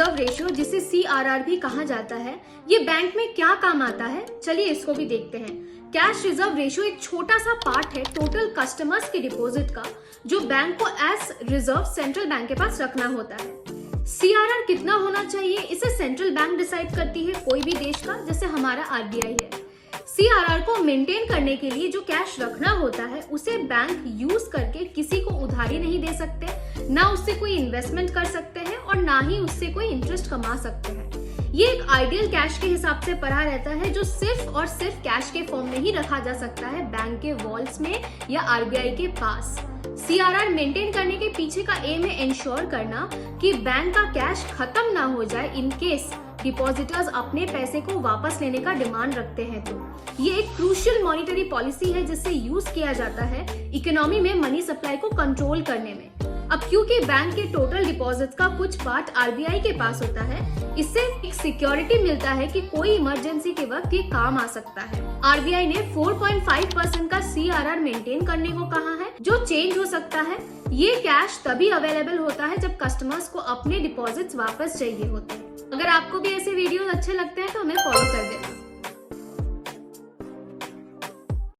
Reserve ratio, जिसे CRR भी कहा जाता है, ये बैंक में क्या काम आता है, चलिए इसको भी देखते हैं। कैश रिजर्व रेशियो एक छोटा सा पार्ट है टोटल कस्टमर्स के डिपॉजिट का, जो बैंक को एज रिजर्व सेंट्रल बैंक के पास रखना होता है। CRR कितना होना चाहिए, इसे सेंट्रल बैंक डिसाइड करती है कोई भी देश का, जैसे हमारा RBI है। CRR को मेंटेन करने के लिए जो कैश रखना होता है उसे बैंक यूज करके किसी को उधारी नहीं दे सकते, ना उससे कोई इन्वेस्टमेंट कर सकते हैं और ना ही उससे कोई इंटरेस्ट कमा सकते हैं। ये एक आइडियल कैश के हिसाब से पड़ा रहता है, जो सिर्फ और सिर्फ कैश के फॉर्म में ही रखा जा सकता है बैंक के वॉल्स में या RBI के पास। CRR मेंटेन करने के पीछे का एम है इंश्योर करना कि बैंक का कैश खत्म ना हो जाए इन केस डिपॉजिटर्स अपने पैसे को वापस लेने का डिमांड रखते हैं। तो ये एक क्रूशियल मॉनेटरी पॉलिसी है जिससे यूज किया जाता है इकोनॉमी में मनी सप्लाई को कंट्रोल करने में। अब क्योंकि बैंक के टोटल डिपॉजिट्स का कुछ पार्ट RBI के पास होता है, इससे एक सिक्योरिटी मिलता है कि कोई इमरजेंसी के वक्त ये काम आ सकता है। RBI ने 4.5% का CRR मेंटेन करने को कहा है, जो चेंज हो सकता है। ये कैश तभी अवेलेबल होता है जब कस्टमर्स को अपने डिपॉजिट्स वापस चाहिए होते हैं। अगर आपको भी ऐसे वीडियोस अच्छे लगते हैं तो हमें फॉलो कर देना।